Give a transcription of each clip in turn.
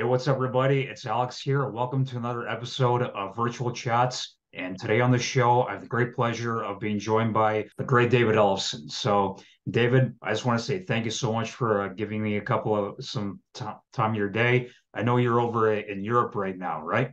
Hey, what's up, everybody? It's Alex here. Welcome to another episode of Virtual Chats. And today on the show, I have the great pleasure of being joined by the great David Ellefson. So, David, I just want to say thank you so much for giving me a couple of time of your day. I know you're over in Europe right now, right?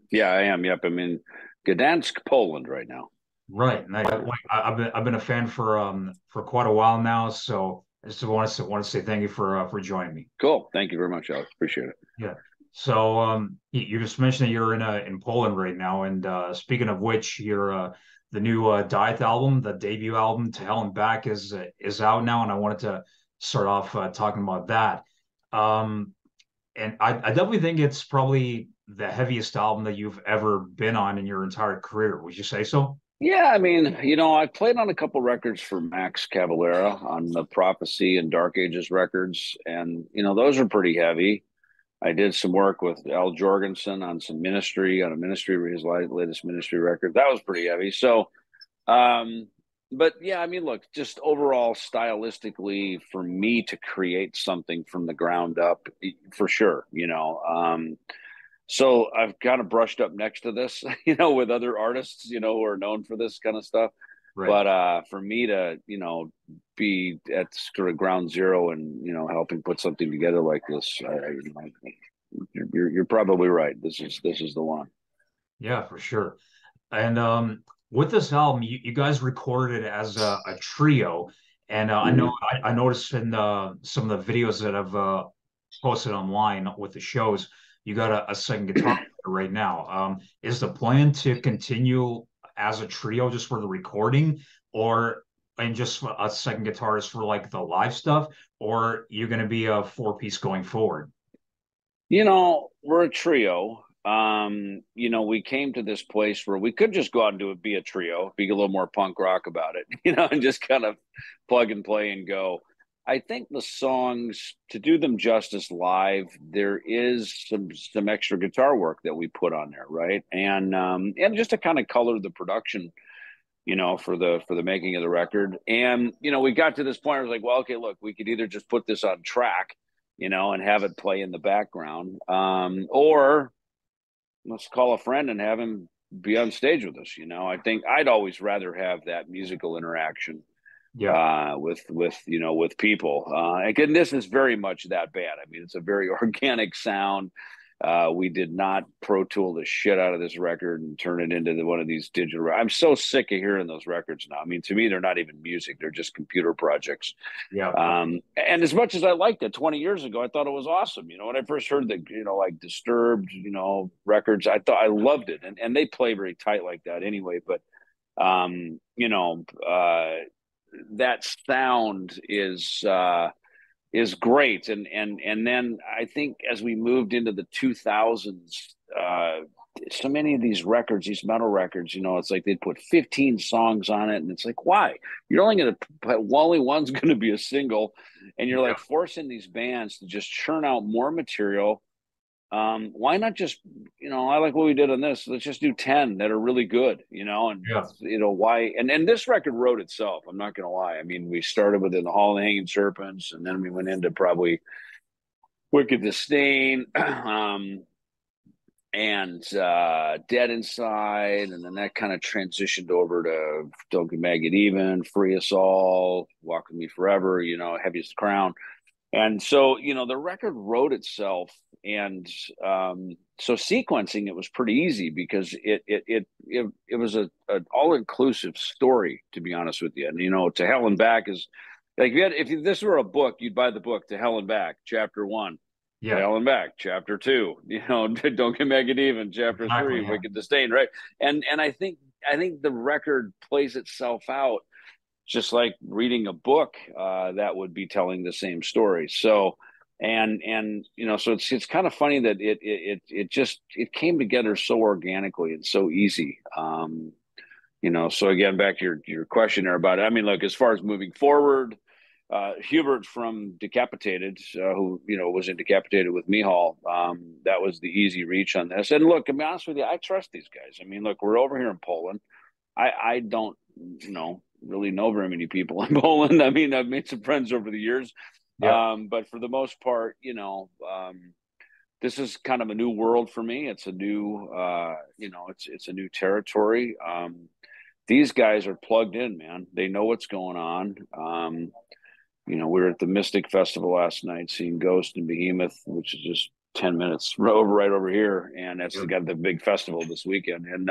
Yeah, I am. Yep, I'm in Gdansk, Poland right now. Right. And I've been a fan for quite a while now. So I just want to say thank you for joining me. Cool. Thank you very much, Alex. Appreciate it. Yeah. So you just mentioned that you're in Poland right now, and speaking of which, the new Dieth album, the debut album, "To Hell and Back," is out now, and I wanted to start off talking about that. Um, and I definitely think it's probably the heaviest album that you've ever been on in your entire career. Would you say so? Yeah, I played on a couple records for Max Cavalera on the Prophecy and Dark Ages records, and those are pretty heavy. I did some work with Al Jorgensen on some ministry on a ministry his latest ministry record. That was pretty heavy. So, um, but yeah, look, just overall stylistically, for me to create something from the ground up, for sure. So I've kind of brushed up next to this, with other artists, who are known for this kind of stuff. Right. But for me to, be at sort of ground zero and, helping put something together like this, you're probably right. This is the one. Yeah, for sure. And with this album, you guys recorded it as a trio. And I know Mhm. I noticed in some of the videos that I've posted online with the shows, you got a second guitar player right now. Is the plan to continue as a trio just for the recording, or and just a second guitarist for like the live stuff, or you're going to be a four-piece going forward? We're a trio. We came to this place where we could just go out and be a trio, be a little more punk rock about it, and just kind of plug and play and go. I think the songs, to do them justice live, there is some extra guitar work that we put on there, right? And just to kind of color the production, for the making of the record. And we got to this point where it was like, well, okay, look, we could either just put this on track, and have it play in the background, or let's call a friend and have him be on stage with us. I think I'd always rather have that musical interaction Yeah. with people. Again, this is very much that bad. It's a very organic sound. We did not Pro Tool the shit out of this record and turn it into one of these digital. I'm so sick of hearing those records now. To me, they're not even music; they're just computer projects. Yeah. And as much as I liked it 20 years ago, I thought it was awesome. When I first heard the, like Disturbed, records, I thought I loved it. And they play very tight like that anyway. But, um, you know, uh, that sound is great. And then I think as we moved into the 2000s, so many of these records, these metal records, it's like they'd put 15 songs on it, and it's like, why? You're only going to put only one's going to be a single, and you're like forcing these bands to just churn out more material. Why not just, I like what we did on this. Let's just do 10 that are really good, and Yeah. why? And this record wrote itself. I'm not going to lie. We started with In the Hall of the Hanging Serpents, and then we went into probably Wicked Disdain. And Dead Inside, and then that kind of transitioned over to Don't Get Maggot Even, Free Us All, Walk With Me Forever, Heaviest Crown. And so, the record wrote itself, and so sequencing it was pretty easy because it was an all inclusive story, to be honest with you. And To Hell and Back is like, if this were a book, you'd buy the book To Hell and Back, Chapter 1. To Yeah. Hell and Back, Chapter 2. Don't Get Maggot Even, Chapter 3, Exactly. Yeah. Wicked Disdain, right? And I think the record plays itself out just like reading a book that would be telling the same story. So, so it's kind of funny that it came together so organically and so easy. So again, back to your question there about it. Look, as far as moving forward, Hubert from Decapitated, who was in Decapitated with Mihal, that was the easy reach on this. And look, to be honest with you, I trust these guys. Look, we're over here in Poland. I don't really know very many people in Poland. I've made some friends over the years, Yeah. but for the most part, this is kind of a new world for me. It's a new, it's a new territory. These guys are plugged in, man. They know what's going on. We were at the Mystic Festival last night, seeing Ghost and Behemoth, which is just 10 minutes right over here, and that's got the big festival this weekend. And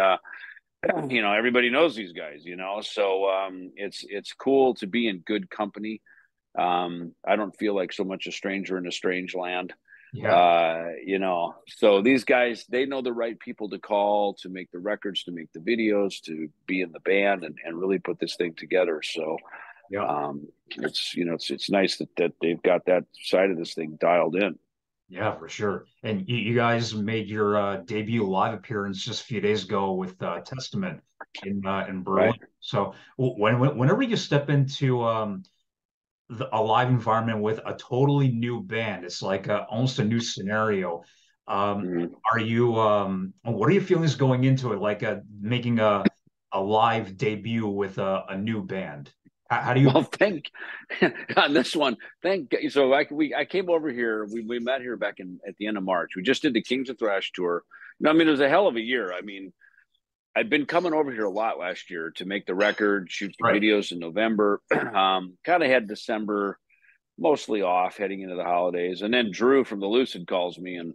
everybody knows these guys. So it's cool to be in good company. I don't feel like so much a stranger in a strange land. Yeah. So these guys, they know the right people to call to make the records, to make the videos, to be in the band, and really put this thing together. So Yeah. it's nice that they've got that side of this thing dialed in. Yeah, for sure. And you guys made your debut live appearance just a few days ago with Testament in Berlin. Right. So whenever you step into a live environment with a totally new band, it's like almost a new scenario. Mm-hmm. What are your feelings going into it? Like making a live debut with a new band. How do you? Well, thank on this one. So I came over here. We met here back at the end of March. We just did the Kings of Thrash tour. No, I mean, it was a hell of a year. I mean, I'd been coming over here a lot last year to make the record, shoot the Right. videos in November. Kind of had December mostly off heading into the holidays, and then Drew from the Lucid calls me and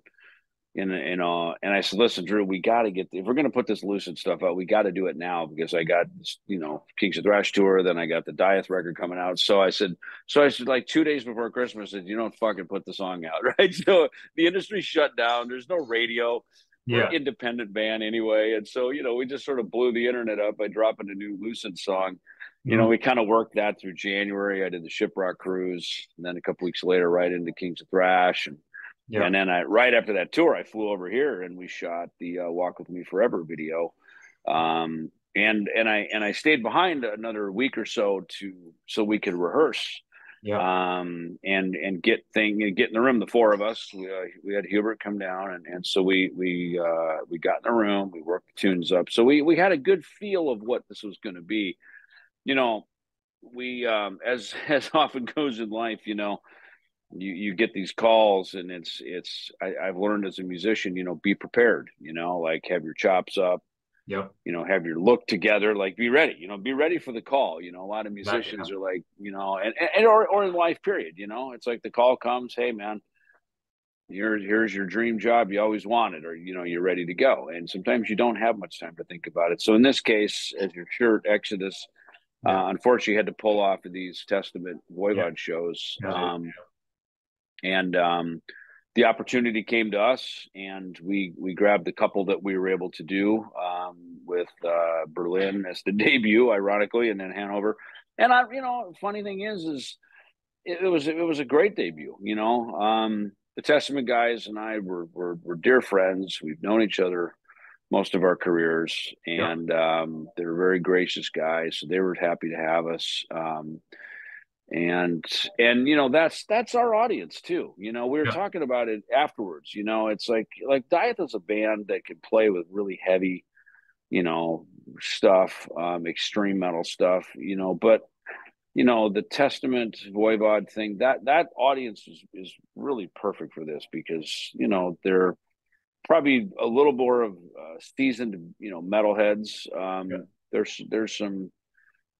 I said, listen, Drew, we got to if we're going to put this Lucid stuff out, we got to do it now, because I got Kings of Thrash tour, then I got the Dieth record coming out. So I said like 2 days before Christmas, I said, fucking put the song out, right? So the industry shut down. There's no radio. We're an Yeah. independent band anyway, and so we just sort of blew the internet up by dropping a new Lucid song. Mhm. We kind of worked that through January. I did the Shiprock cruise, and then a couple weeks later, right into Kings of Thrash, Yeah. and then right after that tour, I flew over here and we shot the "Walk with Me Forever" video. And I stayed behind another week or so so we could rehearse, Yeah. and get in the room. The four of us, we had Hubert come down, and so we got in the room. We worked the tunes up, so we had a good feel of what this was going to be. We as often goes in life, you get these calls, and I've learned as a musician, be prepared, like have your chops up, Yep. have your look together, like be ready, be ready for the call. A lot of Exactly. musicians are like, or in life period, it's like the call comes, hey man, here's your dream job you always wanted, or you're ready to go, and sometimes you don't have much time to think about it. So in this case, as your shirt Exodus, Yeah. unfortunately had to pull off of these Testament Yeah. Voivod shows. Yeah. And the opportunity came to us, and we grabbed the couple that we were able to do, with Berlin as the debut, ironically, and then Hanover. And funny thing is it was a great debut. The Testament guys and I were dear friends. We've known each other most of our careers, Yeah. and they're very gracious guys, so they were happy to have us. And that's our audience too. We were Yeah. talking about it afterwards. It's like Dieth is a band that can play with really heavy, stuff, extreme metal stuff, but the Testament Voivod thing, that audience is really perfect for this, because they're probably a little more of seasoned metalheads. Yeah. There's some,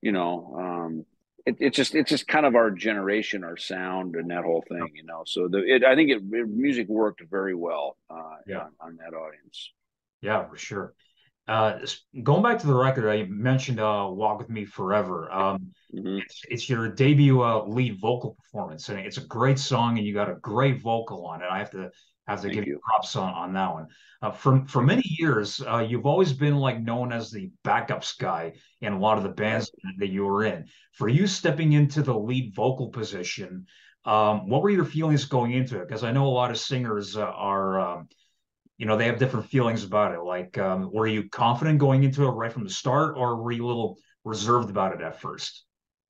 you know um it's just kind of our generation, our sound, and that whole thing, so I think music worked very well Yeah. on that audience. Yeah, for sure. Going back to the record, I mentioned "Walk with Me Forever." Hmm. It's your debut lead vocal performance, and it's a great song, and you got a great vocal on it. I have to give Thank you you. props on that one. For Thank many you. years, you've always been like known as the backups guy in a lot of the Right. bands that you were in. For you stepping into the lead vocal position, what were your feelings going into it? Because I know a lot of singers they have different feelings about it. Like, were you confident going into it right from the start, or were you a little reserved about it at first?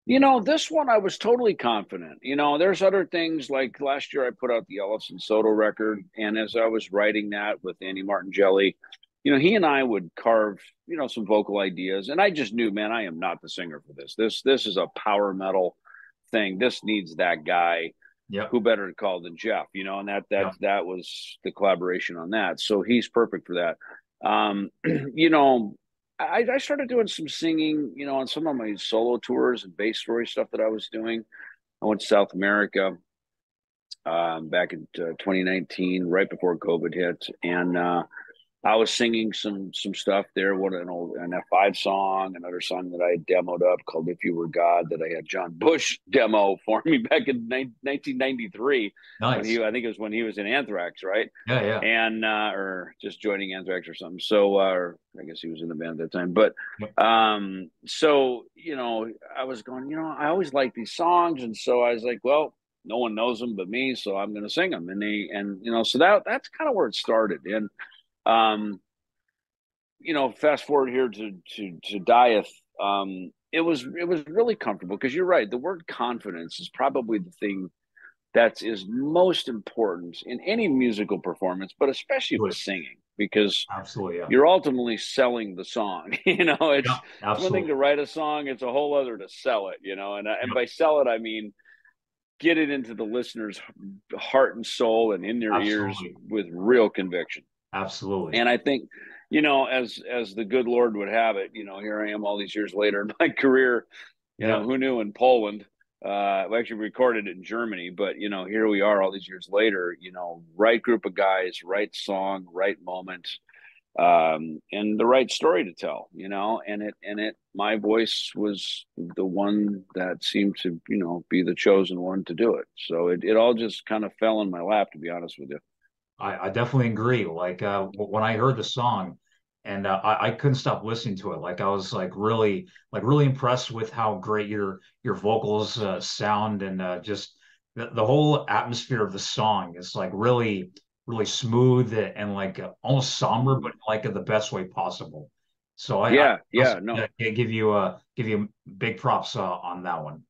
This one I was totally confident. There's other things, like last year I put out the Ellefson Soto record, and as I was writing that with Andy Martin-Jelly, he and I would carve, some vocal ideas, and I just knew, man, I am not the singer for this. This is a power metal thing. This needs that guy. Yep. who better to call than Jeff, you know, and Yep. that was the collaboration on that. So he's perfect for that. You know, I started doing some singing, you know, on some of my solo tours and bass story stuff that I was doing. I went to South America back in 2019, right before COVID hit, and I was singing some stuff there. What an F5 song, another song that I had demoed up called "If You Were God" that I had John Bush demo for me back in 1993 when Nice. I think it was when he was in Anthrax, right? Yeah. Yeah. And or just joining Anthrax or something. So I guess he was in the band at that time. But Yep. so you know, I was going, you know, I always like these songs, and so I was like, well, no one knows them but me, so I'm going to sing them. And you know, so that's kind of where it started. And um, you know, fast forward here to Dieth, it was really comfortable because you're right. The word confidence is probably the thing that is most important in any musical performance, but especially with Absolutely. singing, because Absolutely. Yeah. you're ultimately selling the song. You know, Yeah. it's one thing Absolutely. to write a song; it's a whole other to sell it. You know, and by sell it, I mean get it into the listener's heart and soul and in their ears Absolutely. with real conviction. Absolutely. And I think, you know, as the good Lord would have it, you know, here I am all these years later in my career. You know, Yeah. who knew in Poland? We actually recorded it in Germany, but you know, here we are all these years later. You know, right group of guys, right song, right moment, and the right story to tell. You know, and my voice was the one that seemed to, you know, be the chosen one to do it. So it all just kind of fell in my lap, to be honest with you. I definitely agree. Like when I heard the song, and I couldn't stop listening to it. Like I was like really impressed with how great your vocals sound, and just the whole atmosphere of the song is like really smooth and like almost somber, but Mm-hmm. like in the best way possible. So I Yeah, also yeah, no, give you big props on that one.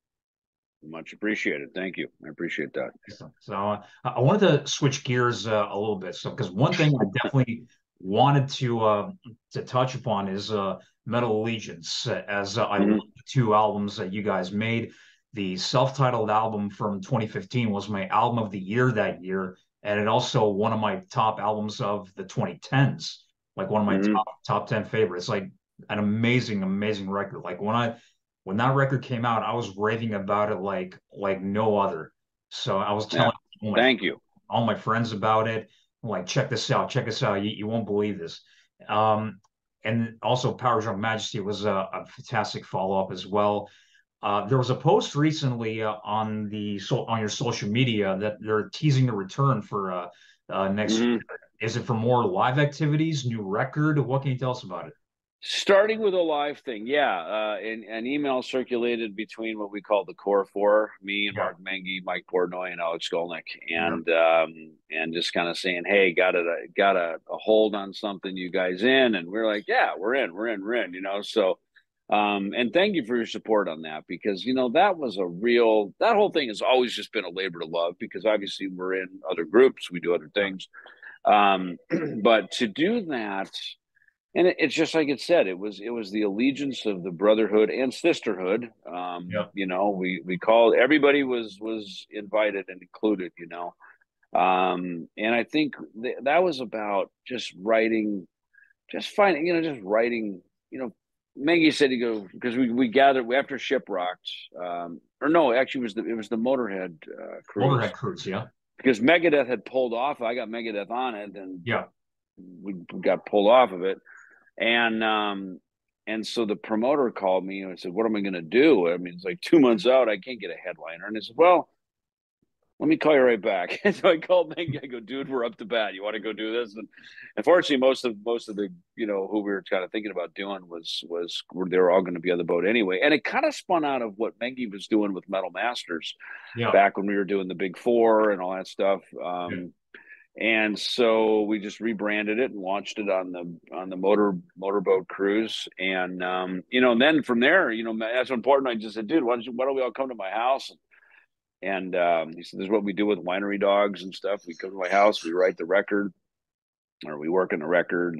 much appreciated. Thank you. I appreciate that. So I wanted to switch gears a little bit. So because one thing I definitely wanted to touch upon is Metal Allegiance, as I love Hmm. the two albums that you guys made. The self-titled album from 2015 was my album of the year that year, and it also one of my top albums of the 2010s, like one of my Hmm. top 10 favorites. Like an amazing record. Like when that record came out, I was raving about it like no other. So I was Yeah. telling Thank you. all my friends about it. I'm like, check this out. You won't believe this. Um, and also, Power Drunk Majesty was a fantastic follow up as well. There was a post recently on your social media that they're teasing a return for next Hmm. year. Is it for more live activities, new record? What can you tell us about it? Starting with a live thing, yeah. An email circulated between what we call the core four, me and Yeah, Mark Mengi, Mike Portnoy, and Alex Skolnick, yeah, and just kind of saying, "Hey, got a hold on something, you guys in?" And we're like, "Yeah, we're in," you know. So, and thank you for your support on that, because you know that was that whole thing has always just been a labor of love, because obviously we're in other groups, we do other yeah, things, but to do that. And it's just like it said, it was the allegiance of the brotherhood and sisterhood. yeah. You know, we called everybody was invited and included. You know, and I think that was about just writing, just finding, you know, just writing. You know, Maggie said to go because we gathered after Shiprocked, or no, actually it was the Motorhead Motorhead cruise, Cruise, yeah, because Megadeth had pulled off. I got Megadeth on it, and yeah. we got pulled off of it. And so the promoter called me and said, "What am I going to do? I mean, it's like 2 months out. I can't get a headliner." And I said, "Well, let me call you right back." And so I called Maggie. I go, "Dude, we're up to bat. You want to go do this?" And unfortunately, most of the, you know, who we were kind of thinking about doing was they were all going to be on the boat anyway. And it kind of spun out of what Maggie was doing with Metal Masters Yeah. back when we were doing the Big Four and all that stuff. Yeah. And so we just rebranded it and launched it on the motorboat cruise. And you know, and then from there, you know, that's important. I just said, "Dude, why don't we all come to my house?" And he said, "This is what we do with winery dogs and stuff. We come to my house, we write the record, or we work on the record,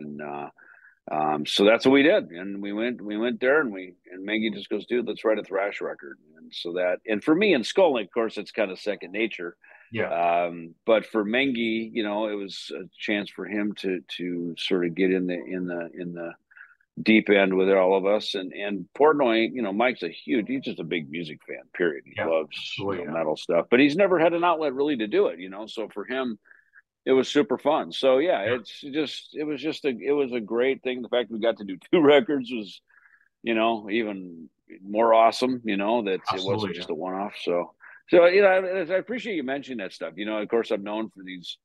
So that's what we did, and we went there, and Maggie just goes, dude, let's write a thrash record. And so that, and for me and Skolnick, of course, it's kind of second nature. Yeah. But for Mengi, you know, it was a chance for him to sort of get in the deep end with all of us. And Portnoy, you know, Mike's he's just a big music fan, period. He Yeah. loves, you Absolutely. know, Yeah. metal stuff, but he's never had an outlet really to do it, you know. So for him, it was super fun. So yeah, Yeah. it was a great thing. The fact that we got to do two records was, you know, even more awesome, you know, that it wasn't Absolutely. Yeah. just a one off. So, you know, I appreciate you mentioning that stuff. You know, of course, I'm known for these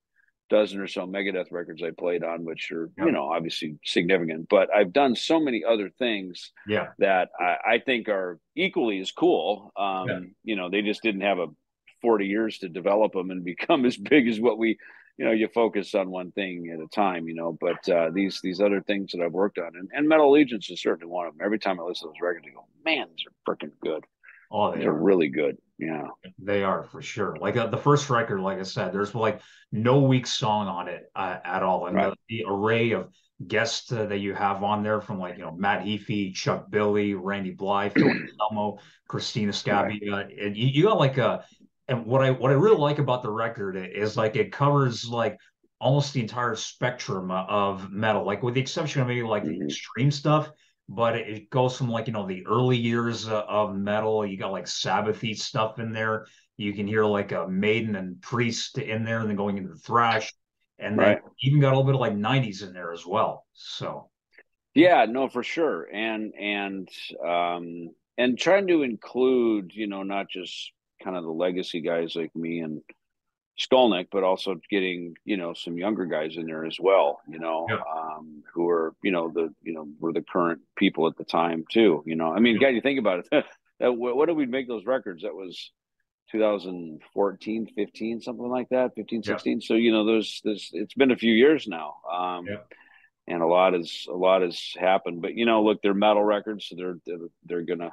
dozen or so Megadeth records I played on, which are, Yeah. you know, obviously significant, but I've done so many other things Yeah. that I think are equally as cool. Yeah. You know, they just didn't have a 40 years to develop them and become as big as what we, you know, you focus on one thing at a time, you know, but these other things that I've worked on, and Metal Allegiance is certainly one of them. Every time I listen to those records, I go, man, these are freaking good. Oh, These they are are. really good. Yeah. They are for sure. Like the first record, like I said, there's like no weak song on it at all, and Right. the array of guests that you have on there, from like Matt Heafy, Chuck Billy, Randy Blythe, Phil Anselmo, Christina Right. Scabbia, and you got like a. And what I really like about the record is like it covers like almost the entire spectrum of metal, like with the exception of maybe like the Mm-hmm. extreme stuff. But it goes from like the early years of metal. You got like Sabbathy stuff in there. You can hear like a Maiden and Priest in there, and then going into thrash, and then Right. even got a little bit of like '90s in there as well. So Yeah, no, for sure. And trying to include, you know, not just kind of the legacy guys like me and Skolnick, but also getting, you know, some younger guys in there as well, you know, yeah, who are, you know, were the current people at the time too, you know. I mean, yeah, God, you think about it, what did we make those records? That was 2014, 15, something like that, 15, yeah, 16. So, you know, it's been a few years now. yeah, And a lot has happened, but you know, look, they're metal records, so they're gonna,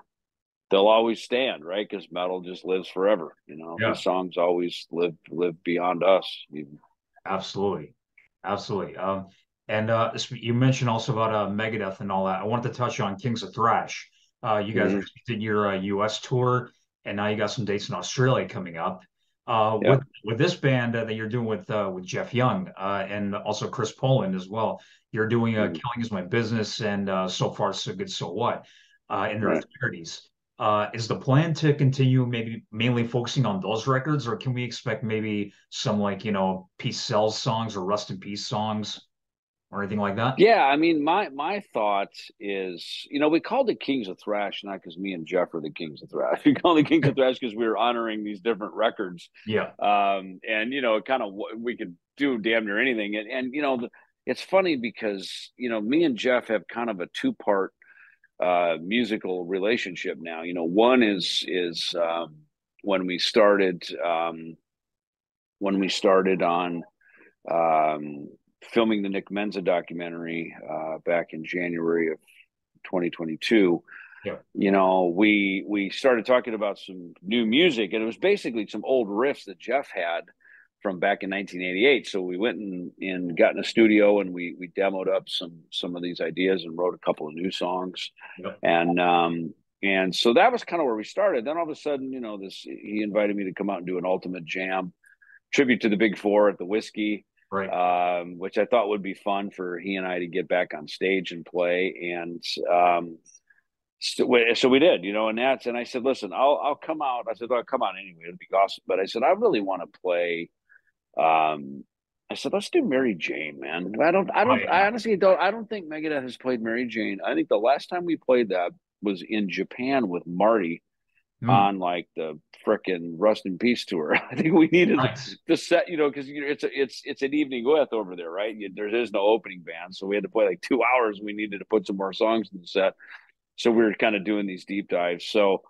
they'll always stand, right? Because metal just lives forever. You know, yeah. these songs always live beyond us. Even. Absolutely, absolutely. And you mentioned also about Megadeth and all that. I wanted to touch on Kings of Thrash. You guys Mm-hmm. recently did your U.S. tour, and now you got some dates in Australia coming up. Yeah. With this band that you're doing with Jeff Young and also Chris Poland as well, you're doing Mm-hmm. "Killing Is My Business" and "So Far So Good So What" in their Right. 30s. Is the plan to continue maybe mainly focusing on those records, or can we expect maybe some like, Peace Sells songs or Rust in Peace songs or anything like that? Yeah, I mean, my thought is, you know, we called it Kings of Thrash not because me and Jeff are the Kings of Thrash. We called it Kings of Thrash because we were honoring these different records, Yeah, and you know, kind of we could do damn near anything, and you know, it's funny because you know, me and Jeff have kind of a two-part musical relationship now. You know, one is when we started on um, filming the Nick Menza documentary back in January of 2022. yeah, You know, we started talking about some new music, and it was basically some old riffs that Jeff had from back in 1988. So we went and got in a studio, and we demoed up some of these ideas and wrote a couple of new songs, yeah, and and so that was kind of where we started. Then all of a sudden, you know, this he invited me to come out and do an ultimate jam tribute to the Big Four at the Whiskey, right. which I thought would be fun for he and I to get back on stage and play. And so we did, you know, and I said, listen, I'll come out. I said, I'll come out anyway. It'll be awesome. But I said, I really want to play. Um, I said, let's do Mary Jane, man. Oh, yeah. I honestly don't. I don't think Megadeth has played Mary Jane. I think the last time we played that was in Japan with Marty Hmm. on like the frickin' Rust in Peace tour. I think we needed Nice. to set, you know, because it's an evening with over there, right? There is no opening band, so we had to play like 2 hours. We needed to put some more songs in the set, so we were kind of doing these deep dives. So,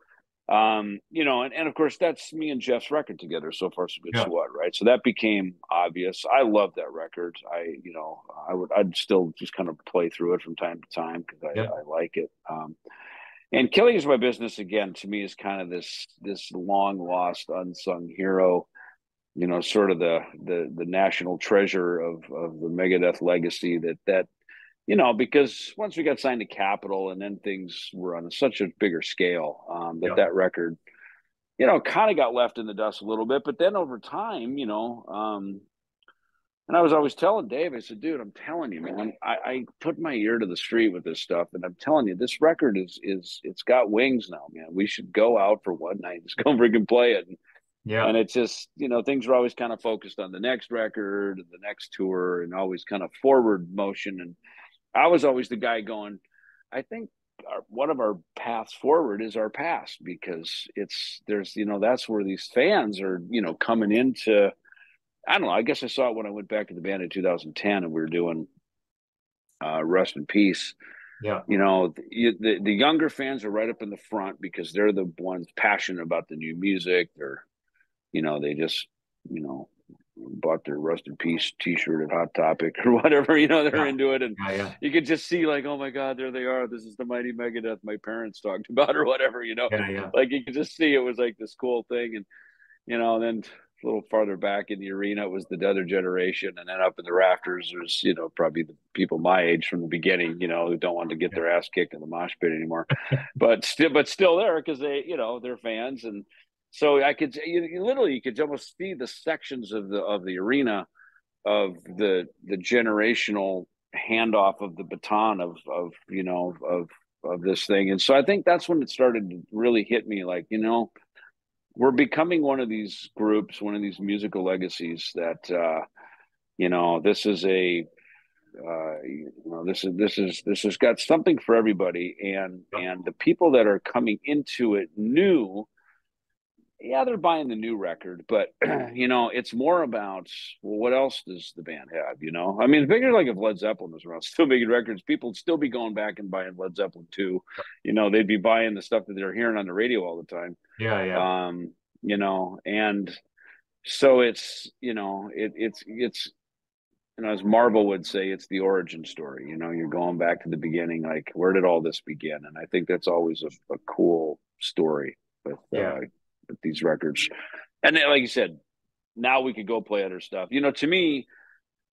you know, and of course that's me and Jeff's record together. So far, so good, so Yeah, what, right? So that became obvious. I love that record. You know, I'd still just kind of play through it from time to time because yeah, I like it. And Killing Is My Business again to me is kind of this long lost unsung hero, you know, sort of the national treasure of the Megadeth legacy that you know, because once we got signed to Capitol, and then things were on such a bigger scale, that Yeah. that record, you know, kind of got left in the dust a little bit. But then over time, you know, and I was always telling Dave, I said, dude, I'm telling you, man, I put my ear to the street with this stuff, and I'm telling you, this record is it's got wings now, man. We should go out for one night, just go freaking play it. Yeah. And it's just, you know, things were always kind of focused on the next record and the next tour, and always kind of forward motion. And I was always the guy going, I think one of our paths forward is our past, because there's, you know, that's where these fans are, you know, coming into. I don't know. I guess I saw it when I went back to the band in 2010, and we were doing Rust in Peace. Yeah. You know, the younger fans are right up in the front, because they're the ones passionate about the new music. They're, you know, they just, you know, bought their Rust in Peace T-shirt at Hot Topic or whatever. You know, they're Yeah. into it, and Yeah. Yeah. you could just see like, oh my God, there they are. This is the mighty Megadeth my parents talked about, or whatever. You know, Yeah. Yeah. like you could just see it was like this cool thing. And you know, then a little farther back in the arena was the other generation, and then up in the rafters there's, you know, probably the people my age from the beginning, you know, who don't want to get their ass kicked in the mosh pit anymore, but still there, because they, you know, they're fans. And so I could, you literally, you could almost see the sections of the arena, of the generational handoff of the baton of you know, of this thing. And so I think that's when it started to really hit me, like, you know, we're becoming one of these groups, one of these musical legacies that, you know, this is a, you know, this has got something for everybody. And the people that are coming into it new, yeah, they're buying the new record, but you know, it's more about, well, what else does the band have? You know, I mean, figure like if Led Zeppelin was around, still making records, people would still be going back and buying Led Zeppelin 2. You know, they'd be buying the stuff that they're hearing on the radio all the time. Yeah. Yeah. You know, and so it's, you know, it's, you know, as Marvel would say, it's the origin story. You know, you're going back to the beginning, like, where did all this begin? And I think that's always a cool story Yeah. with these records. And then, like you said, now we could go play other stuff. You know, to me,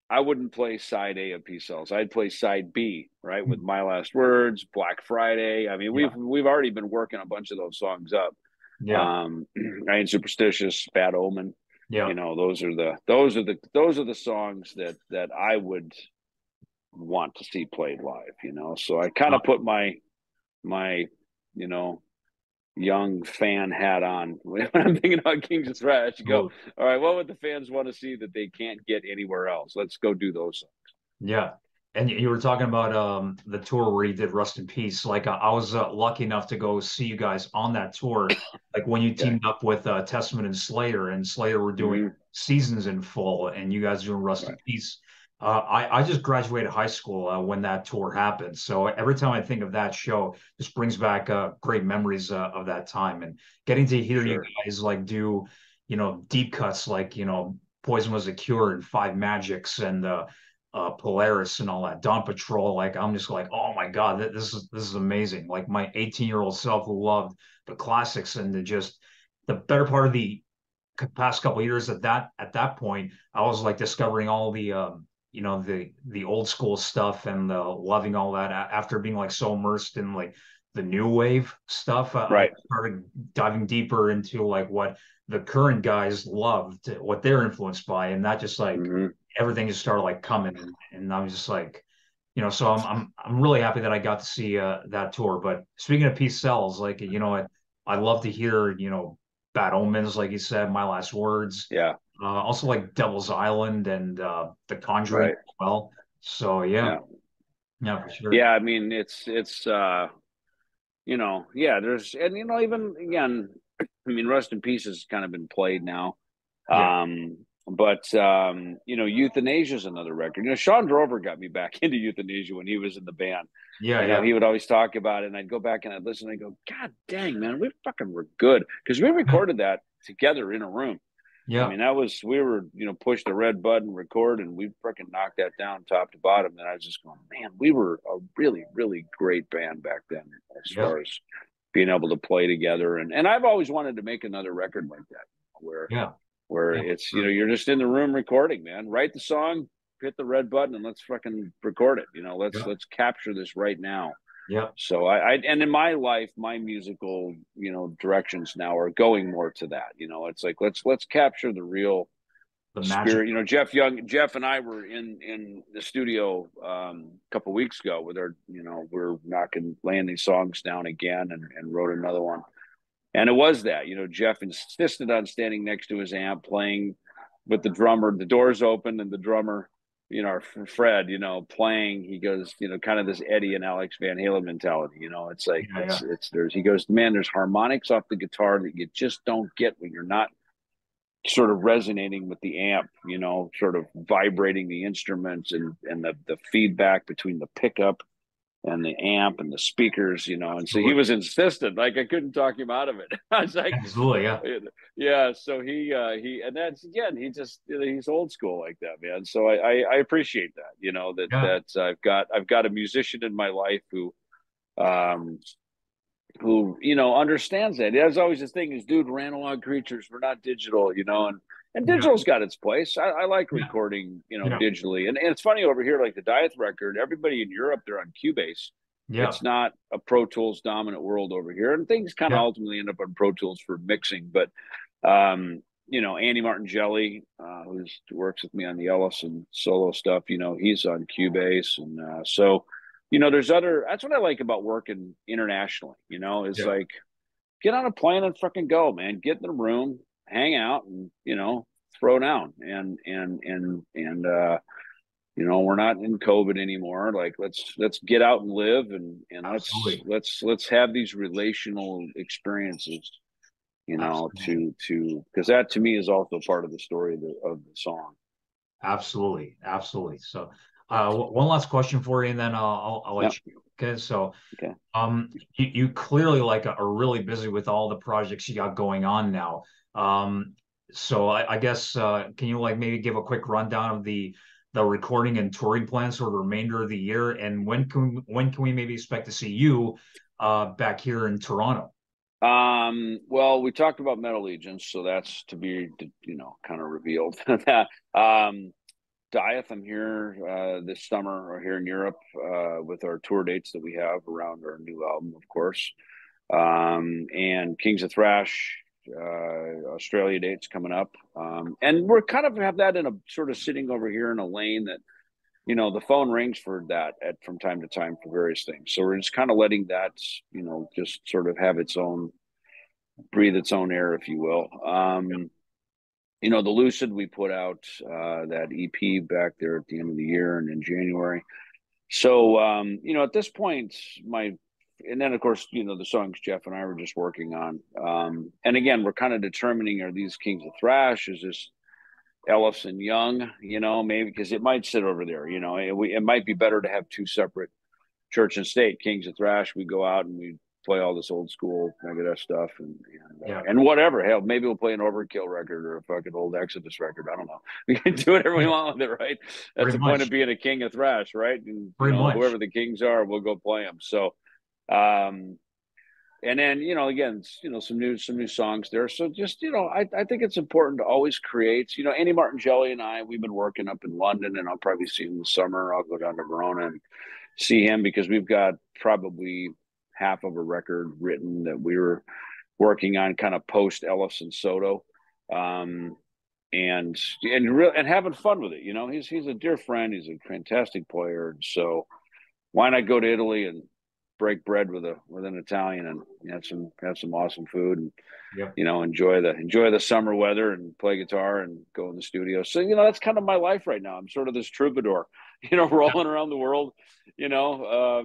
I wouldn't play side A of Peace Cells. I'd play side B, right, with My Last Words, Black Friday. I mean, Yeah. we've already been working a bunch of those songs up. Yeah. I Ain't Superstitious, Bad Omen. Yeah. You know, those are the songs that I would want to see played live. You know, so I kind Uh, of put my you know, young fan hat on when I'm thinking about Kings of Thrash. You go, Absolutely. all right, what would the fans want to see that they can't get anywhere else? Let's go do those songs. Yeah. And you were talking about the tour where you did Rust in Peace. Like I was lucky enough to go see you guys on that tour. Like when you Okay. teamed up with Testament and Slayer were doing Mm-hmm. Seasons in Full, and you guys doing Rust in Right. Peace. I just graduated high school when that tour happened. So every time I think of that show, just brings back great memories of that time, and getting to hear you Sure. guys like do, you know, deep cuts like, you know, Poison Was a Cure and Five Magics and Polaris and all that, Dawn Patrol. Like I'm just like, oh my God, this is amazing. Like my 18-year-old self who loved the classics and just the better part of the past couple of years at that point, I was like discovering all the you know, the old school stuff and loving all that after being like so immersed in like the new wave stuff. I Right. started diving deeper into like what the current guys loved, what they're influenced by, and not just like Mm-hmm. everything just started like coming, and I was just like, you know, so I'm really happy that I got to see that tour. But speaking of Peace Cells, like, you know, I love to hear, you know, Bad Omens, like you said, My Last Words, Yeah. also like Devil's Island and The Conjuring Right. as well. So yeah, Yeah. yeah, for sure. Yeah. I mean, it's you know, yeah, there's, and you know, even again, I mean, Rust in Peace has kind of been played now. Yeah, But you know, Euthanasia is another record. You know, Sean Drover got me back into Euthanasia when he was in the band. yeah, You know, yeah, he would always talk about it, and I'd go back and I'd listen and I'd go, God dang, man, we fucking were good. Because we recorded that together in a room. I yeah, mean, that was, we were, you know, push the red button, record, and we freaking knocked that down top to bottom. And I was just going, man, we were a really, really great band back then, as yeah, far as being able to play together. And I've always wanted to make another record like that, where yeah, where yeah, it's, for you know, sure. you're just in the room recording, man. Write the song, hit the red button and let's fucking record it. You know, Yeah. let's capture this right now. Yeah. So and in my life, my musical, you know, directions now are going more to that. You know, it's like let's capture the real The magic. spirit. You know, Jeff and I were in the studio a couple of weeks ago with our, you know, we're laying these songs down again and wrote another one. And it was that, you know, Jeff insisted on standing next to his amp playing with the drummer, the doors open and the drummer, you know, Fred, you know, playing. He goes, you know, kind of this Eddie and Alex Van Halen mentality, you know, it's like, Yeah. Yeah. he goes, man, there's harmonics off the guitar that you just don't get when you're not sort of resonating with the amp, you know, sort of vibrating the instruments and the feedback between the pickup and the amp and the speakers, you know. And so he Absolutely. was insistent, like I couldn't talk him out of it. I was like, Absolutely. Yeah. yeah. So he, and that's again, he just, you know, he's old school like that, man. So I appreciate that, you know, Yeah. that I've got a musician in my life um, who, you know, understands that. There's always this thing is, dude, we're analog creatures. We're not digital, you know, and Yeah. digital's got its place. I like Yeah. recording, you know, Yeah. digitally. And it's funny over here, like the Dieth record, everybody in Europe, they're on Cubase. Yeah. It's not a Pro Tools dominant world over here. And things kind of Yeah. ultimately end up on Pro Tools for mixing. But, you know, Andy Martin Jelly, who works with me on the Ellefson solo stuff, you know, he's on Cubase. And so, you know, that's what I like about working internationally, you know, is Yeah. like, get on a plane and fucking go, man. Get in the room, hang out, and, you know, throw down. You know, we're not in COVID anymore. Like, let's get out and live, and Absolutely. let's have these relational experiences. You know, Absolutely. because that to me is also part of the story of the song. Absolutely. Absolutely. So, one last question for you, and then I'll let Yep. you. Okay. So, Okay. you clearly like are really busy with all the projects you got going on now. So I guess can you like maybe give a quick rundown of the recording and touring plans for the remainder of the year, and when can we maybe expect to see you back here in Toronto? Well, we talked about Metal Legions, so that's to be, you know, kind of revealed. That Dieth, I'm here this summer or here in Europe with our tour dates that we have around our new album, of course. And Kings of Thrash, Australia dates coming up. And we're kind of have that in a sort of sitting over here in a lane that, you know, the phone rings for that from time to time for various things. So we're just kind of letting that, you know, just sort of have its own, breathe its own air, if you will. You know, the Lucid, we put out that EP back there at the end of the year and in January. So, you know, at this point, and then of course, you know, the songs Jeff and I were just working on. And again, we're kind of determining, are these Kings of Thrash? Is this Ellefson Young? You know, maybe because it might sit over there, you know, it might be better to have two separate church and state. Kings of Thrash, we go out and we play all this old school Megadeth stuff Yeah, and whatever. Hell, maybe we'll play an Overkill record or a fucking old Exodus record. I don't know. We can do whatever we yeah, want with it, right? That's pretty the point of much, being a king of thrash, right? And you pretty know, much. whoever the kings are, we'll go play them. So, um, and then you know, again, you know, some new songs there. So just you know, I think it's important to always create. You know, Andy Martin Jelly and I, we've been working up in London, and I'll probably see him this summer. I'll go down to Verona and see him because we've got probably half of a record written that we were working on kind of post Ellefson Soto. Um, and having fun with it. You know, he's a dear friend. He's a fantastic player. And so why not go to Italy and break bread with an Italian and have some awesome food and Yep. you know enjoy the summer weather and play guitar and go in the studio. So you know that's kind of my life right now. I'm sort of this troubadour, you know, rolling around the world, you know,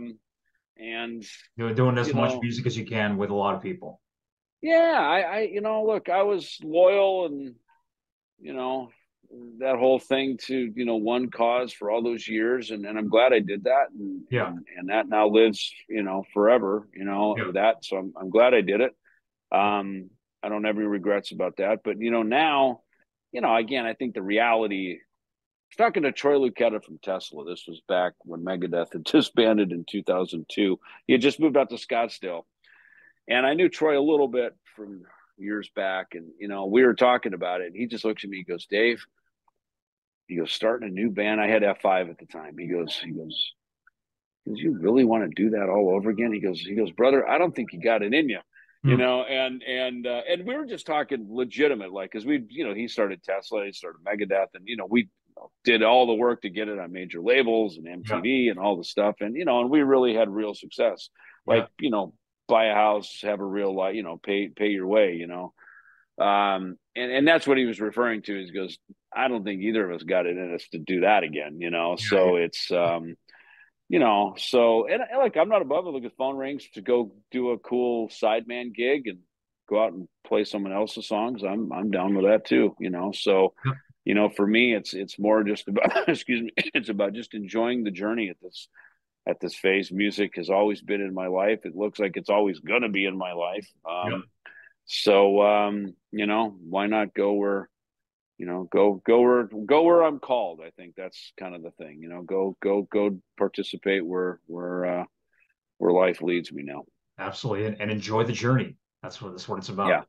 and You're doing as you much know, music as you can with a lot of people. yeah, you know, look, I was loyal and you know that whole thing to you know one cause for all those years, and I'm glad I did that, Yeah. and that now lives you know forever, you know Yeah. with that. So I'm glad I did it. Um, I don't have any regrets about that. But you know now, you know again, I think the reality. Talking to Troy Lucetta from Tesla, this was back when Megadeth had disbanded in 2002. He had just moved out to Scottsdale, and I knew Troy a little bit from years back, and you know we were talking about it. And he just looks at me, he goes, "Dave, starting a new band. I had F5 at the time. You really want to do that all over again? He goes, brother, I don't think you got it in you, Hmm. and we were just talking legitimate, like, because he started Tesla, he started Megadeth, and we did all the work to get it on major labels and Yeah. MTV and all the stuff, and we really had real success, Yeah. like, buy a house, have a real life, pay your way, and that's what he was referring to. He goes, I don't think either of us got it in us to do that again, Yeah. so it's so, and like, I'm not above it. Look, at phone rings to go do a cool sideman gig and go out and play someone else's songs. I'm down with that too, so, Yeah. for me, it's more just about, excuse me, it's about just enjoying the journey at this phase. Music has always been in my life. It looks like it's always going to be in my life. Yeah. So, why not go where, go where I'm called. I think that's kind of the thing, go participate where life leads me now. Absolutely. And enjoy the journey. That's what it's Yeah, about.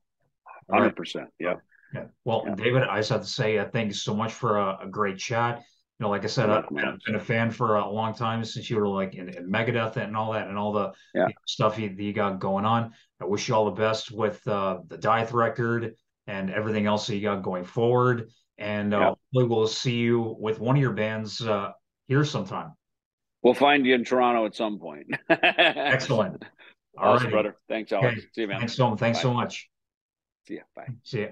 All right. 100%. Yeah, Oh, yeah. Well, yeah. David, I just have to say thank you so much for a great chat. Like I said, You're I've welcome, been, Alex. been a fan for a long time since you were like in Megadeth and all that and all the Yeah, stuff that you got going on. I wish you all the best with the Dieth record and everything else that you got going forward. And yeah. hopefully we'll see you with one of your bands here sometime. We'll find you in Toronto at some point. Excellent. All Awesome, righty. brother. Thanks, Okay. Alex. See you, man. Thanks Bye. so much. See ya. Bye. See you.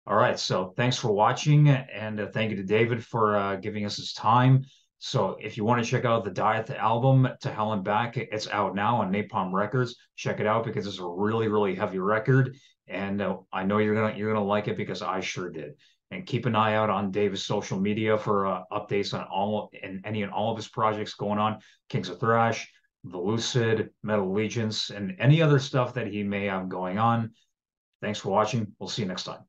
All right. So thanks for watching, and thank you to David for giving us his time. So if you want to check out the Dieth album, To Hell and Back, it's out now on Napalm Records. Check it out because it's a really, really heavy record, and I know you're gonna like it because I sure did. And keep an eye out on David's social media for updates on any and all of his projects going on, Kings of Thrash, The Lucid, Metal Allegiance, and any other stuff that he may have going on. Thanks for watching. We'll see you next time.